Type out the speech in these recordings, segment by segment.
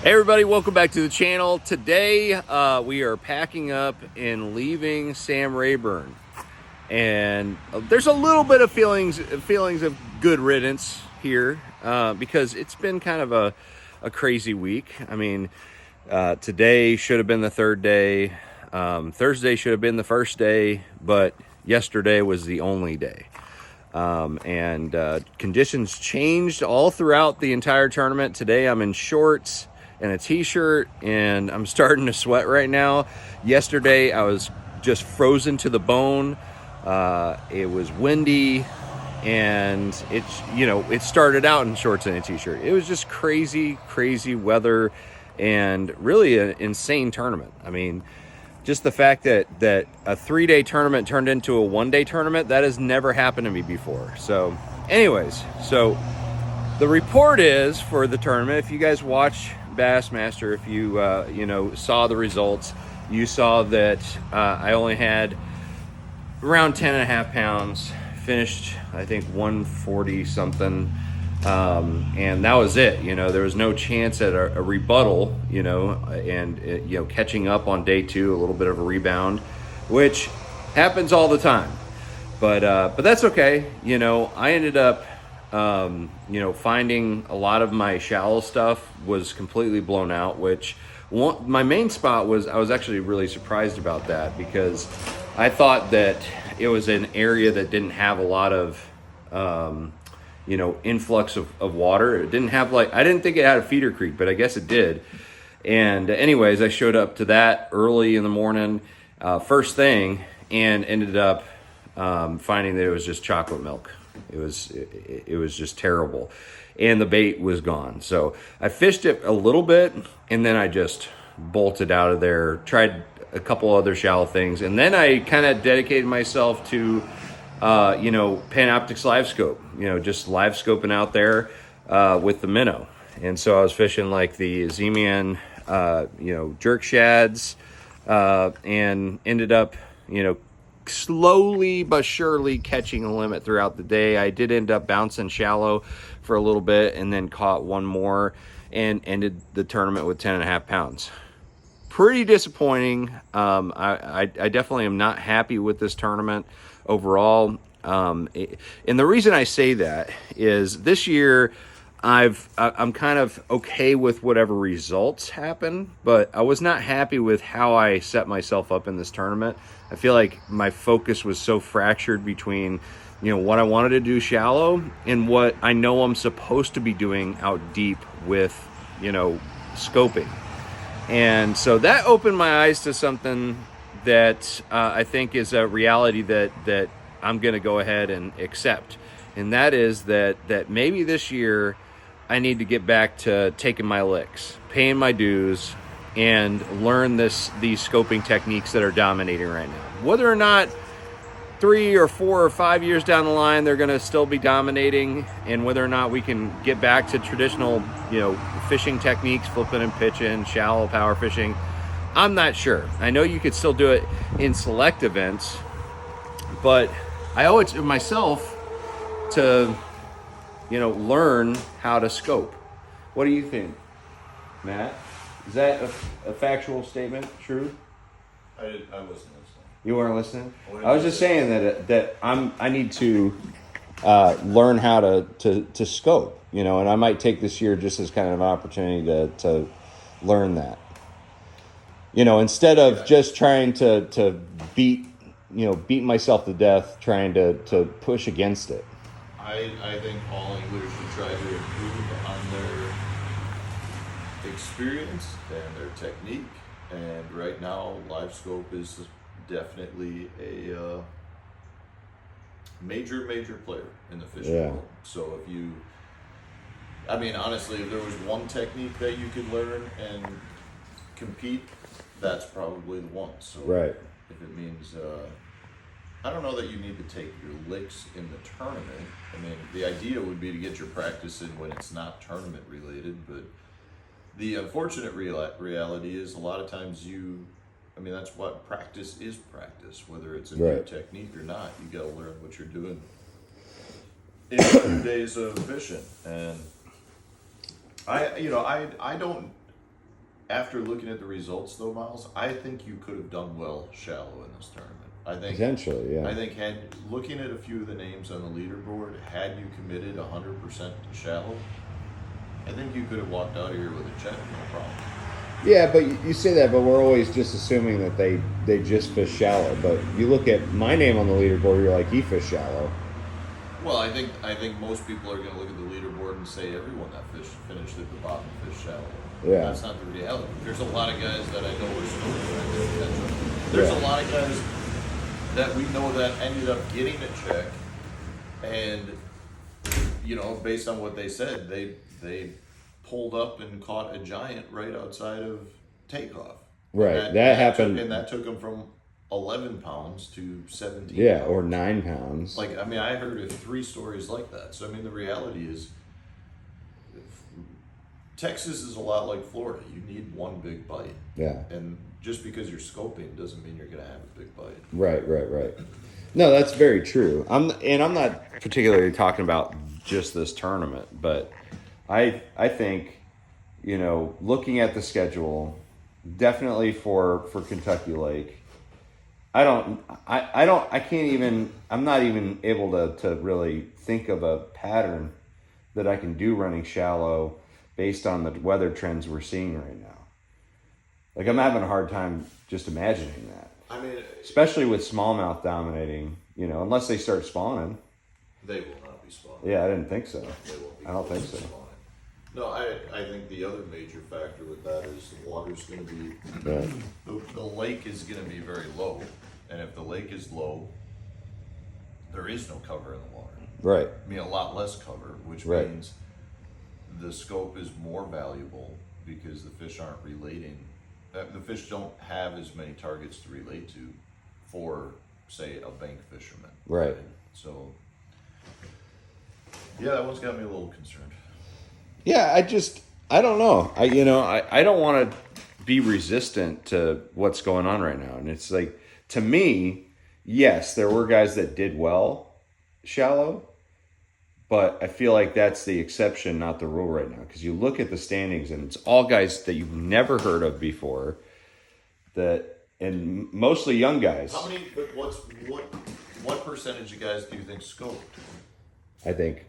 Hey everybody, welcome back to the channel. Today we are packing up and leaving Sam Rayburn, and there's a little bit of feelings of good riddance here because it's been kind of a crazy week. I mean, today should have been the third day, Thursday should have been the first day, but yesterday was the only day. Conditions changed all throughout the entire tournament. Today I'm in shorts and a t-shirt and I'm starting to sweat right now. Yesterday I was just frozen to the bone. It was windy and it started out in shorts and a t-shirt. It was just crazy weather and really an insane tournament. I mean, just the fact that a 3-day tournament turned into a 1-day tournament, that has never happened to me before. So anyways, so the report is for the tournament, if you guys watch Bassmaster, if you saw the results, you saw that I only had around 10.5 pounds, finished I think 140 something, and that was it. There was no chance at a rebuttal, and catching up on day 2, a little bit of a rebound, which happens all the time, but that's okay. I ended up finding a lot of my shallow stuff was completely blown out, which my main spot was, I was actually really surprised about that because I thought that it was an area that didn't have a lot of, influx of water. It didn't have I didn't think it had a feeder creek, but I guess it did. And anyways, I showed up to that early in the morning, first thing, and ended up finding that it was just chocolate milk. It was just terrible, and the bait was gone. So I fished it a little bit, and then I just bolted out of there. Tried a couple other shallow things, and then I kind of dedicated myself to Panoptix live scope. Just live scoping out there with the minnow. And so I was fishing like the Z-Man, jerk shads, and ended up, slowly but surely catching a limit throughout the day. I did end up bouncing shallow for a little bit and then caught one more and ended the tournament with 10.5 pounds. Pretty disappointing. I definitely am not happy with this tournament overall. And the reason I say that is this year I'm kind of okay with whatever results happen, but I was not happy with how I set myself up in this tournament. I feel like my focus was so fractured between, what I wanted to do shallow and what I know I'm supposed to be doing out deep with, scoping. And so that opened my eyes to something that I think is a reality that I'm going to go ahead and accept. And that is that maybe this year I need to get back to taking my licks, paying my dues, and learn these scoping techniques that are dominating right now. Whether or not 3 or 4 or 5 years down the line they're going to still be dominating, and whether or not we can get back to traditional, fishing techniques, flipping and pitching, shallow power fishing, I'm not sure. I know you could still do it in select events, but I owe it to myself to learn how to scope. What do you think, Matt? Is that a factual statement? True? I wasn't listening. You weren't listening? I was just saying that I need to learn how to scope, and I might take this year just as kind of an opportunity to learn that. Instead of just trying to beat myself to death, trying to push against it. I think all anglers should try to improve on their experience and their technique. And right now, live scope is definitely a major player in the fishing world. So honestly, if there was one technique that you could learn and compete, that's probably the one. So right. If it means I don't know that you need to take your licks in the tournament. I mean, the idea would be to get your practice in when it's not tournament related, but the unfortunate reality is a lot of times that's what practice is practice, whether it's a new technique or not. You got to learn what you're doing in a few days of fishing. And I don't after looking at the results, though, Miles, I think you could have done well shallow in this tournament. I think Potentially, yeah. I think looking at a few of the names on the leaderboard, had you committed 100% to shallow, I think you could have walked out of here with a check, no problem. Yeah, but you say that, but we're always just assuming that they just fish shallow. But you look at my name on the leaderboard, you're like, he fished shallow. Well, I think most people are going to look at the leaderboard and say everyone that finished at the bottom fished shallow. Yeah. That's not the reality. There's a lot of guys that I know are still trying to catch up. There's a lot of guys that we know that ended up getting a check, and based on what they said, they pulled up and caught a giant right outside of takeoff. Right, that happened, and that took them from 11 pounds to 17. Yeah, pounds. or 9 pounds. I heard of 3 stories like that. So the reality is, Texas is a lot like Florida. You need one big bite. Yeah. And just because you're scoping doesn't mean you're going to have a big bite. Right. No, that's very true. I'm not particularly talking about just this tournament, but I think, looking at the schedule, definitely for Kentucky Lake, I'm not even able to really think of a pattern that I can do running shallow based on the weather trends we're seeing right now. Like, I'm having a hard time just imagining that. Especially with smallmouth dominating, unless they start spawning. They will not be spawning. Yeah, I didn't think so. They won't be I don't think so. spawning. No, I think the other major factor with that is the water's going to be, the lake is going to be very low. And if the lake is low, there is no cover in the water. Right. A lot less cover, which means the scope is more valuable because the fish aren't relating. The fish don't have as many targets to relate to for, say, a bank fisherman. Right. So, yeah, that one's got me a little concerned. Yeah, I don't know. I don't want to be resistant to what's going on right now. And it's like, to me, yes, there were guys that did well shallow, but I feel like that's the exception, not the rule right now. Because you look at the standings, and it's all guys that you've never heard of before, and mostly young guys. How many? But what percentage of guys do you think scoped? I think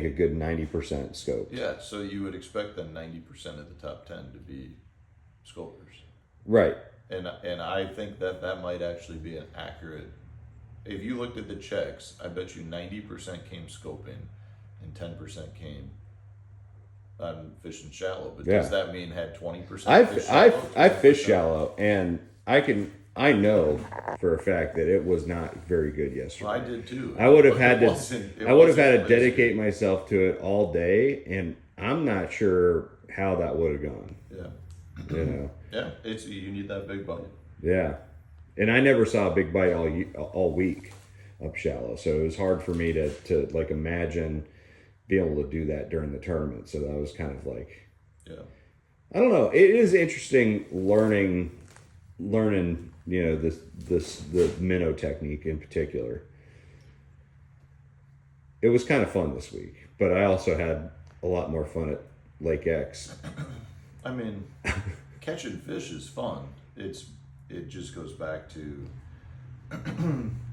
a good 90% scope. Yeah, so you would expect then 90% of the top 10 to be scopers. Right. And I think that might actually be an accurate. If you looked at the checks, I bet you 90% came scoping and 10% came on fishing shallow. But does that mean had 20%? I fish shallow, and I know for a fact that it was not very good yesterday. Well, I did too. I would have had to dedicate myself to it all day, and I'm not sure how that would have gone. Yeah. Yeah, you need that big bite. Yeah, and I never saw a big bite all week up shallow, so it was hard for me to like imagine being able to do that during the tournament. So that was kind of like, I don't know. It is interesting learning, the minnow technique in particular. It was kind of fun this week, but I also had a lot more fun at Lake X. Catching fish is fun. It just goes back to,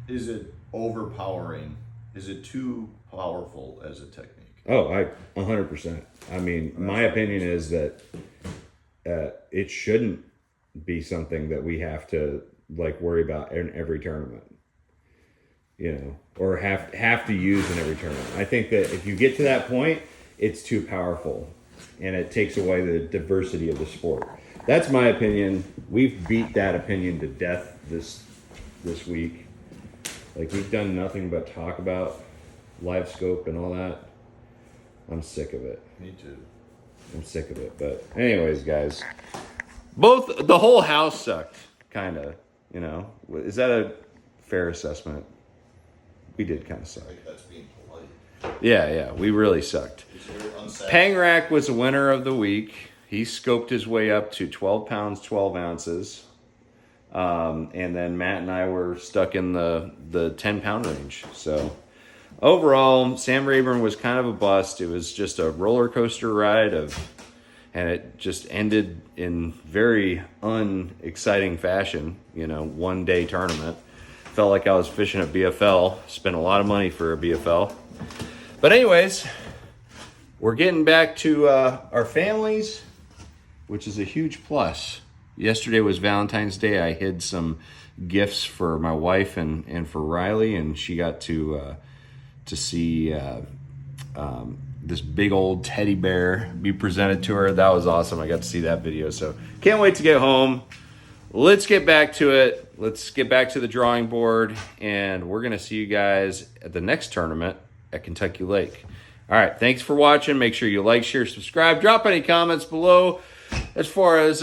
is it overpowering? Is it too powerful as a technique? Oh, 100%. My opinion is that it shouldn't be something that we have to worry about in every tournament, or have to use in every tournament. I think that if you get to that point, it's too powerful, and it takes away the diversity of the sport. That's my opinion. We've beat that opinion to death this week. We've done nothing but talk about live scope and all that. I'm sick of it. Me too. I'm sick of it. But anyways, guys, the whole house sucked, kind of. Is that a fair assessment? We did kind of suck. That's being polite. Yeah, we really sucked. Pangrak was the winner of the week. He scoped his way up to 12 pounds, 12 ounces. And then Matt and I were stuck in the 10-pound range. So overall, Sam Rayburn was kind of a bust. It was just a roller coaster ride of and it just ended in very unexciting fashion. You know, 1-day tournament. Felt like I was fishing at BFL. Spent a lot of money for a BFL. But anyways, we're getting back to our families, which is a huge plus. Yesterday was Valentine's Day. I hid some gifts for my wife and for Riley, and she got to see this big old teddy bear be presented to her. That was awesome. I got to see that video. So can't wait to get home. Let's get back to it. Let's get back to the drawing board, and we're going to see you guys at the next tournament at Kentucky Lake. All right, thanks for watching. Make sure you like, share, subscribe. Drop any comments below as far as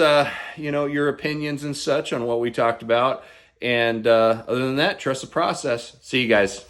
your opinions and such on what we talked about. And other than that, trust the process. See you guys.